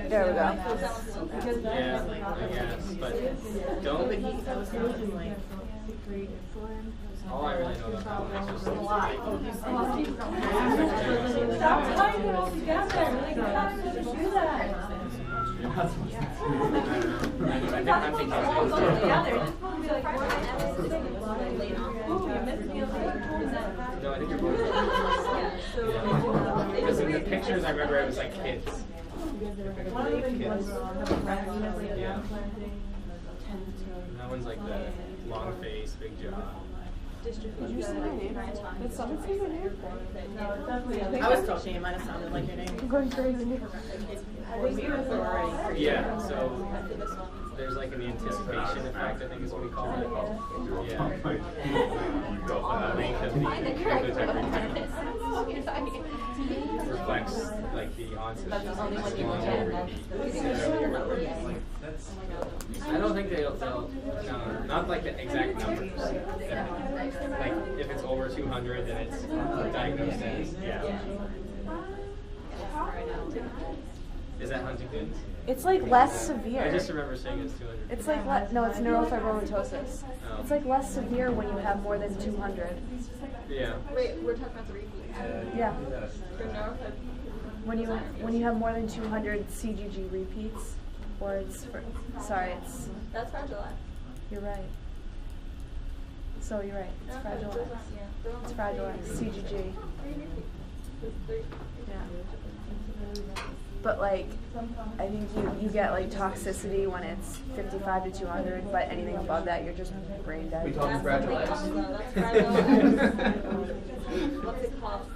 There we go. Yeah, I guess, but don't. All I really know about that one is just Stop tying it all together. Like, how do you do that? I'm thinking Together. It's probably like more than everything. Ooh, you missed me. No, I think you're both right. Because in the pictures, I remember it was like kids. Kids. Yeah. That one's like the long face, big jaw. Did you say my name? Did someone say my name? I was talking, it might have sounded like your name. I'm going crazy. Yeah, so there's like an anticipation effect, I think is what we call it. Yeah. Reflects like the onset. That's the only one you I don't think they'll no, not like the exact numbers. Like if it's over 200, then it's diagnosed as, yeah. Is that Huntington's? It's like less severe. I just remember saying it's 200. It's like no, it's neurofibromatosis. Oh. It's like less severe when you have more than 200. Yeah. Wait, we're talking about the repeat. Yeah. For neurofibromatosis. When you have more than 200 CGG repeats, or it's it's. That's Fragile X. You're right. So you're right. It's Fragile X. It's Fragile X. CGG. Yeah. But like, I think you get like toxicity when it's 55 to 200, but anything above that, you're just brain dead. We talking Fragile X. That's What's it called?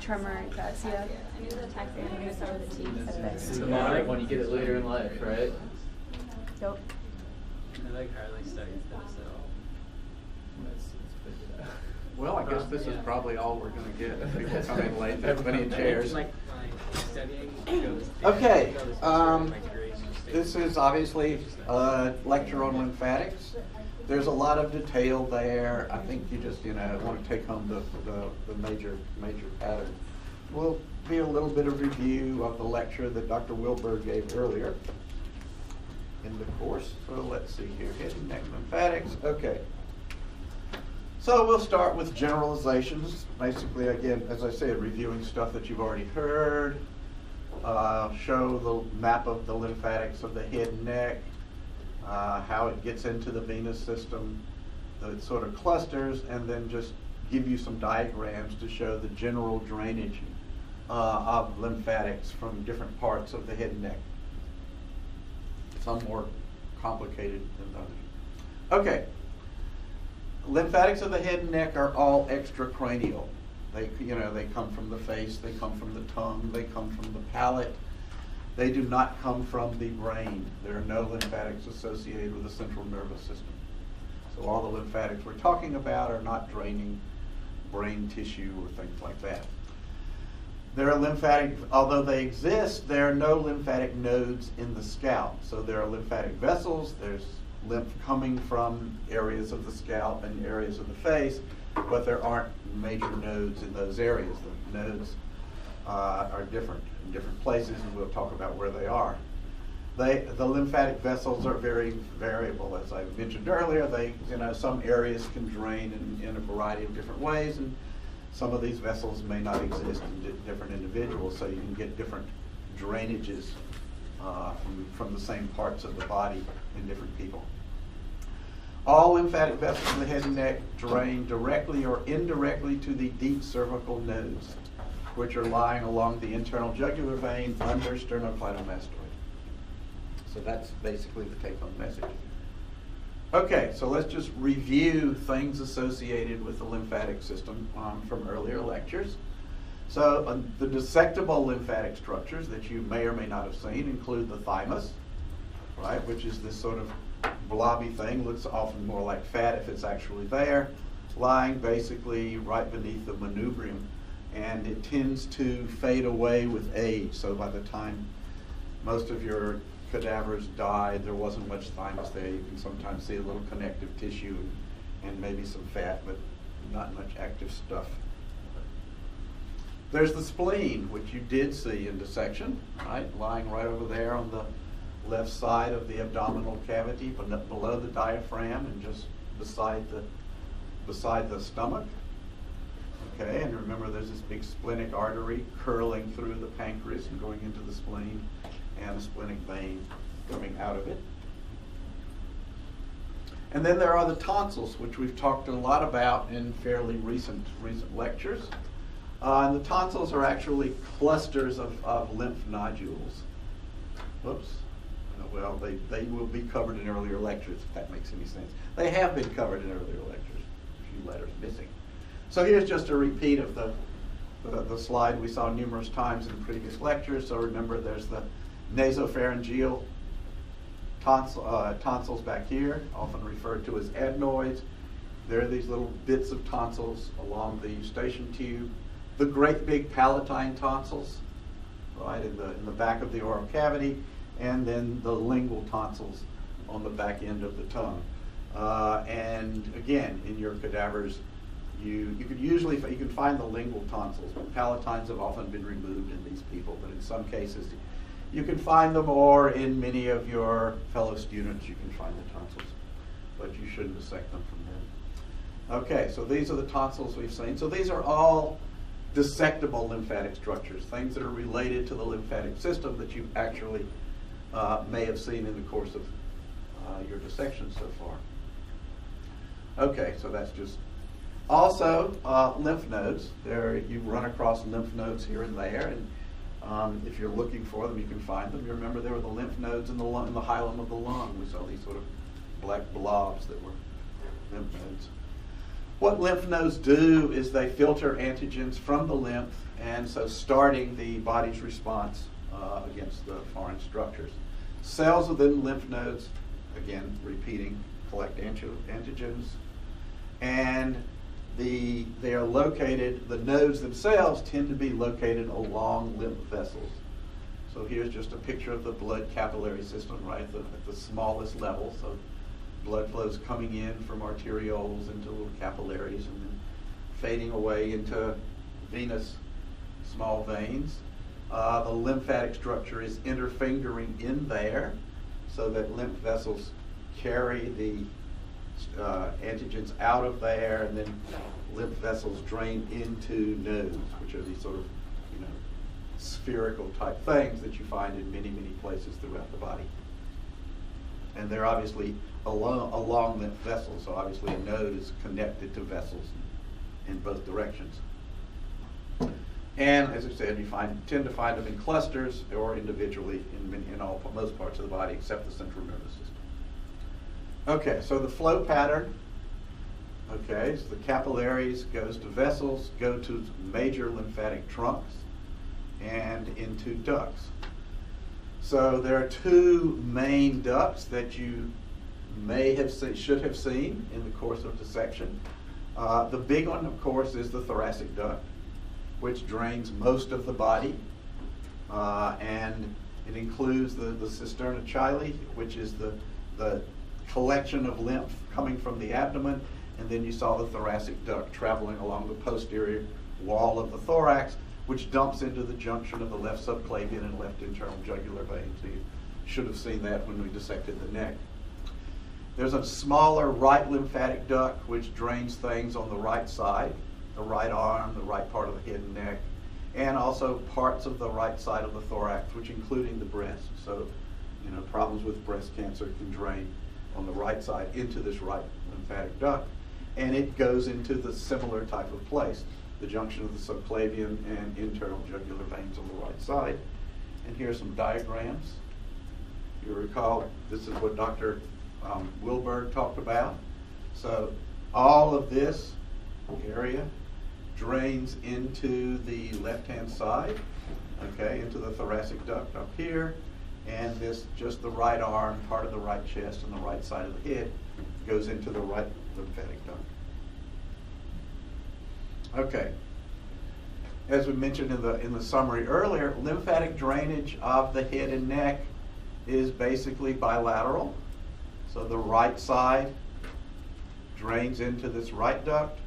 Tremor, ataxia. I knew the ataxia. I'm going to start with the T. It's symptomatic when you get it later in life, right? Yep. I like Harley studies that, so. Well, I guess this is probably all we're going to get. People come in late, there's plenty of chairs. Like my studying goes. Okay, this is obviously a lecture on lymphatics. There's a lot of detail there. I think you just want to take home the major pattern. We'll be a little bit of review of the lecture that Dr. Wilberg gave earlier in the course. So let's see here, head and neck lymphatics. Okay. So we'll start with generalizations. Basically, again, as I said, reviewing stuff that you've already heard. Show the map of the lymphatics of the head and neck. How it gets into the venous system, the sort of clusters, and then just give you some diagrams to show the general drainage of lymphatics from different parts of the head and neck. Some more complicated than others. Okay. Lymphatics of the head and neck are all extracranial. They come from the face, they come from the tongue, they come from the palate. They do not come from the brain. There are no lymphatics associated with the central nervous system. So all the lymphatics we're talking about are not draining brain tissue or things like that. There are lymphatic, although they exist, there are no lymphatic nodes in the scalp. So there are lymphatic vessels, there's lymph coming from areas of the scalp and areas of the face, but there aren't major nodes in those areas. The nodes are different in different places, and we'll talk about where they are. The lymphatic vessels are very variable, as I mentioned earlier. Some areas can drain in a variety of different ways, and some of these vessels may not exist in different individuals, so you can get different drainages from the same parts of the body in different people. All lymphatic vessels in the head and neck drain directly or indirectly to the deep cervical nodes, which are lying along the internal jugular vein under sternocleidomastoid. So that's basically the take-home message. Okay, so let's just review things associated with the lymphatic system from earlier lectures. So the dissectable lymphatic structures that you may or may not have seen include the thymus, right, which is this sort of blobby thing, looks often more like fat if it's actually there, lying basically right beneath the manubrium, and it tends to fade away with age. So by the time most of your cadavers died, there wasn't much thymus there. You can sometimes see a little connective tissue and maybe some fat, but not much active stuff. There's the spleen, which you did see in dissection, right? Lying right over there on the left side of the abdominal cavity, below the diaphragm and just beside the stomach. Okay, and remember there's this big splenic artery curling through the pancreas and going into the spleen, and a splenic vein coming out of it. And then there are the tonsils, which we've talked a lot about in fairly recent lectures. And the tonsils are actually clusters of lymph nodules. Whoops. Well, they will be covered in earlier lectures, if that makes any sense. They have been covered in earlier lectures. A few letters missing. So here's just a repeat of the slide we saw numerous times in previous lectures. So remember, there's the nasopharyngeal tonsils back here, often referred to as adenoids. There are these little bits of tonsils along the eustachian tube. The great big palatine tonsils, right, in the back of the oral cavity, and then the lingual tonsils on the back end of the tongue. And again, in your cadavers, you can find the lingual tonsils, but palatines have often been removed in these people, but in some cases you can find them, or in many of your fellow students you can find the tonsils, but you shouldn't dissect them from them. Okay, so these are the tonsils we've seen. So these are all dissectable lymphatic structures, things that are related to the lymphatic system that you actually may have seen in the course of your dissection so far. Okay, so that's just also lymph nodes. There you run across lymph nodes here and there, and if you're looking for them, you can find them. You remember there were the lymph nodes in the hilum of the lung. We saw these sort of black blobs that were lymph nodes. What lymph nodes do is they filter antigens from the lymph, and so starting the body's response against the foreign structures. Cells within lymph nodes, again, repeating, collect antigens, and they are located, the nodes themselves tend to be located along lymph vessels. So here's just a picture of the blood capillary system, right, at the smallest level. So blood flows coming in from arterioles into little capillaries and then fading away into venous small veins. The lymphatic structure is interfingering in there so that lymph vessels carry the antigens out of there, and then lymph vessels drain into nodes, which are these sort of, spherical type things that you find in many, many places throughout the body. And they're obviously along lymph vessels, so obviously a node is connected to vessels in both directions. And as I said, you tend to find them in clusters or individually in most parts of the body except the central nervous system. Okay, so the flow pattern. Okay, so the capillaries goes to vessels, go to major lymphatic trunks, and into ducts. So there are two main ducts that you should have seen in the course of dissection. The big one, of course, is the thoracic duct, which drains most of the body, and it includes the cisterna chyli, which is the collection of lymph coming from the abdomen, and then you saw the thoracic duct traveling along the posterior wall of the thorax, which dumps into the junction of the left subclavian and left internal jugular vein. So you should have seen that when we dissected the neck. There's a smaller right lymphatic duct which drains things on the right side, the right arm, the right part of the head and neck, and also parts of the right side of the thorax, which including the breast. So, problems with breast cancer can drain on the right side into this right lymphatic duct, and it goes into the similar type of place, the junction of the subclavian and internal jugular veins on the right side. And here's some diagrams. You recall, this is what Dr. Wilberg talked about. So all of this area drains into the left-hand side, okay, into the thoracic duct up here, and this, just the right arm, part of the right chest and the right side of the head goes into the right lymphatic duct. Okay. As we mentioned in the summary earlier, lymphatic drainage of the head and neck is basically bilateral. So the right side drains into this right duct,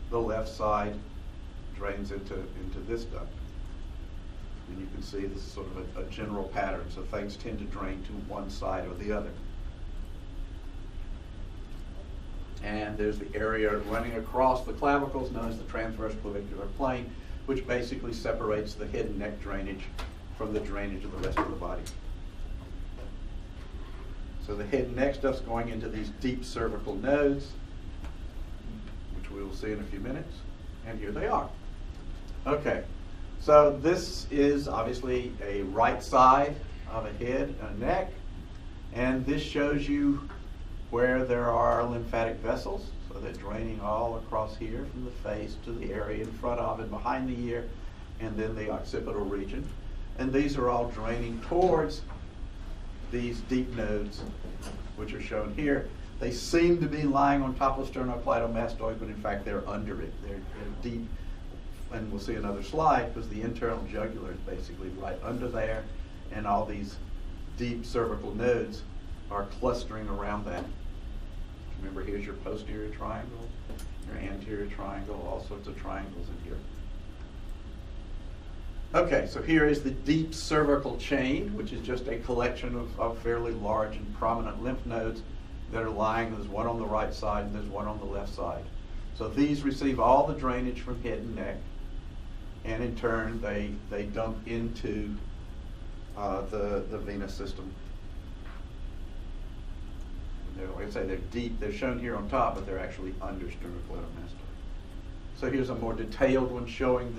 the left side drains into this duct. And you can see this is sort of a general pattern, so things tend to drain to one side or the other. And there's the area running across the clavicles known as the transverse clavicular plane, which basically separates the head and neck drainage from the drainage of the rest of the body. So the head and neck stuff's going into these deep cervical nodes, which we will see in a few minutes. And here they are. Okay, so this is obviously a right side of a head and a neck, and this shows you where there are lymphatic vessels. So they're draining all across here from the face to the area in front of and behind the ear, and then the occipital region. And these are all draining towards these deep nodes, which are shown here. They seem to be lying on top of sternocleidomastoid, but in fact they're under it. They're deep, and we'll see another slide because the internal jugular is basically right under there, and all these deep cervical nodes are clustering around that. Remember, here's your posterior triangle, your anterior triangle, all sorts of triangles in here. Okay, so here is the deep cervical chain, which is just a collection of fairly large and prominent lymph nodes that are lying. There's one on the right side and there's one on the left side. So these receive all the drainage from head and neck, and in turn they dump into the venous system. Like I say, they're deep. They're shown here on top, but they're actually under sternocleidomastoid. So here's a more detailed one showing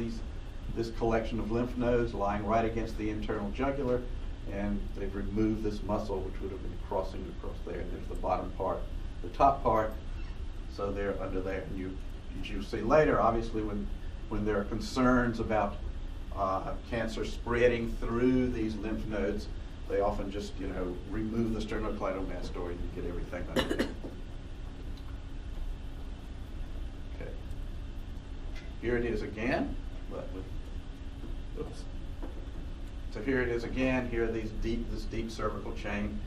this collection of lymph nodes lying right against the internal jugular, and they've removed this muscle which would have been crossing across there. And there's the bottom part, the top part, so they're under there. And as you'll see later, obviously when there are concerns about cancer spreading through these lymph nodes, they often just, remove the sternocleidomastoid and get everything under there. Okay. Here it is again. Oops. So here it is again. Here are this deep cervical chain,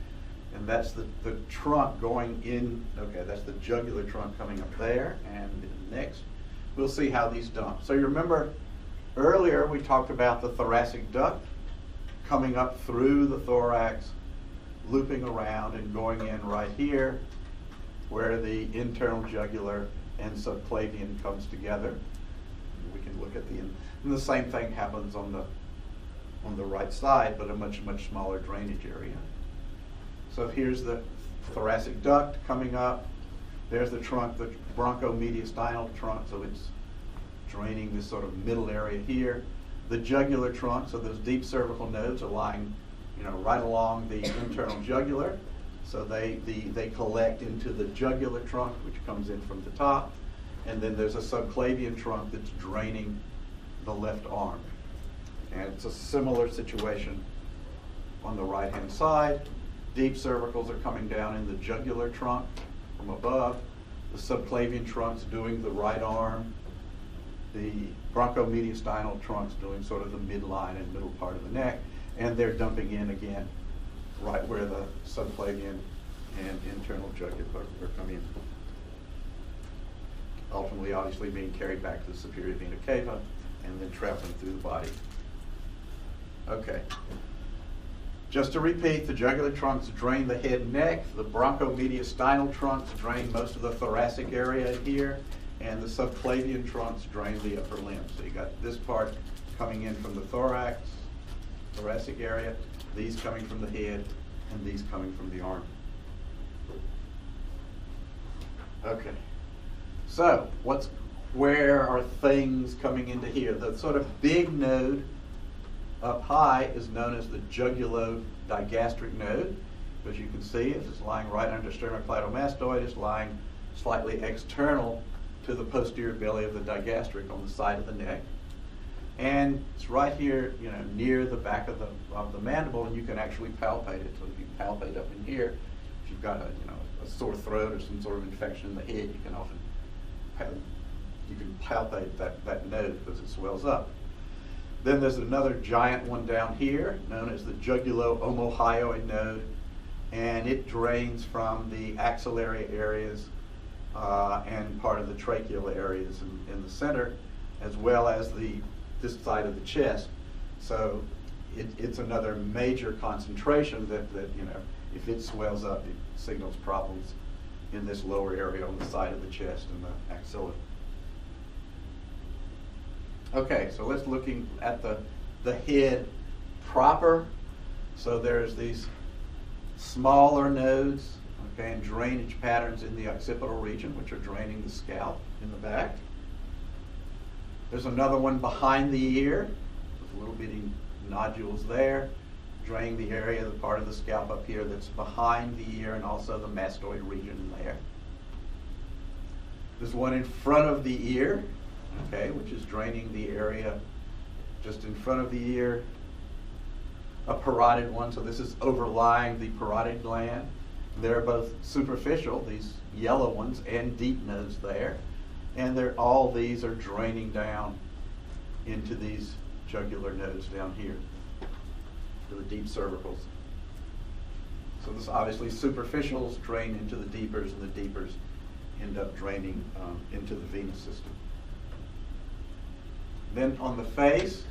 and that's the trunk going in. Okay, that's the jugular trunk coming up there, and next we'll see how these dump. So you remember earlier we talked about the thoracic duct coming up through the thorax, looping around and going in right here where the internal jugular and subclavian comes together. We can look at and the same thing happens on the right side, but a much smaller drainage area. So here's the thoracic duct coming up. There's the trunk, the bronchomediastinal trunk, so it's draining this sort of middle area here. The jugular trunk, so those deep cervical nodes are lying, right along the internal jugular. So they collect into the jugular trunk, which comes in from the top. And then there's a subclavian trunk that's draining the left arm. And it's a similar situation on the right-hand side. Deep cervicals are coming down in the jugular trunk from above. The subclavian trunk's doing the right arm. The bronchomediastinal trunk's doing sort of the midline and middle part of the neck, and they're dumping in again right where the subclavian and internal jugular are coming in. Ultimately, obviously, being carried back to the superior vena cava and then traveling through the body. Okay. Just to repeat, the jugular trunks drain the head and neck. The bronchomediastinal trunks drain most of the thoracic area here, and the subclavian trunks drain the upper limb. So you got this part coming in from the thoracic area, these coming from the head, and these coming from the arm. Okay. So where are things coming into here? The sort of big node up high is known as the jugulo-digastric node. As you can see, it's lying right under sternocleidomastoid. It's lying slightly external to the posterior belly of the digastric on the side of the neck. And it's right here, near the back of the mandible, and you can actually palpate it. So if you palpate up in here, if you've got a sore throat or some sort of infection in the head, you can often palpate that node because it swells up. Then there's another giant one down here known as the jugulo-omohyoid node, and it drains from the axillary areas and part of the tracheal areas in the center, as well as this side of the chest. So it's another major concentration that, you know, if it swells up, it signals problems in this lower area on the side of the chest and the axilla. Okay, so let's looking at the head proper. So there's these smaller nodes, okay, and drainage patterns in the occipital region, which are draining the scalp in the back. There's another one behind the ear, with little bitty nodules there, draining the area, the part of the scalp up here that's behind the ear, and also the mastoid region there. There's one in front of the ear, okay, which is draining the area just in front of the ear. A parotid one, so this is overlying the parotid gland. They're both superficial, these yellow ones, and deep nodes there. And all these are draining down into these jugular nodes down here, to the deep cervicals. So this obviously superficials drain into the deepers, and the deepers end up draining into the venous system. Then on the face,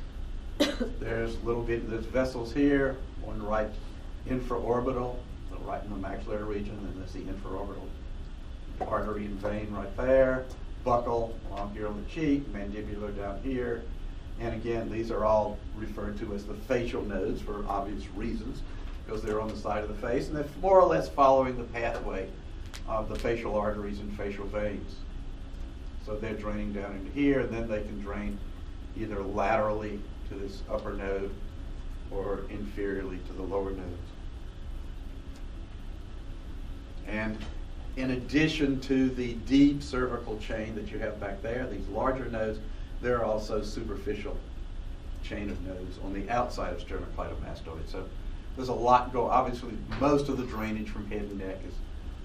there's vessels here, one right infraorbital, right in the maxillary region, and there's the infraorbital artery and vein right there, buccal along here on the cheek, mandibular down here. And again, these are all referred to as the facial nodes for obvious reasons, because they're on the side of the face, and they're more or less following the pathway of the facial arteries and facial veins. So they're draining down into here, and then they can drain either laterally to this upper node or inferiorly to the lower nodes. And in addition to the deep cervical chain that you have back there, these larger nodes, there are also superficial chain of nodes on the outside of sternocleidomastoid. So there's a lot go. Obviously, most of the drainage from head and neck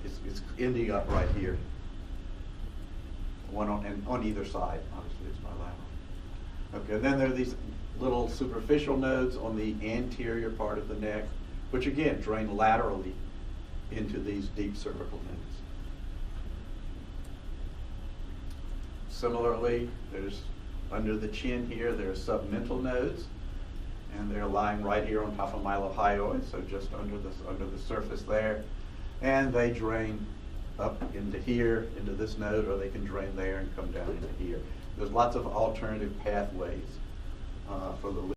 is ending up right here. One on either side. Obviously, it's bilateral. Okay, then there are these little superficial nodes on the anterior part of the neck, which again drain laterally into these deep cervical nodes. Similarly, there's under the chin here, there are submental nodes, and they're lying right here on top of mylohyoid, so just under the surface there, and they drain up into here, into this node, or they can drain there and come down into here. There's lots of alternative pathways for the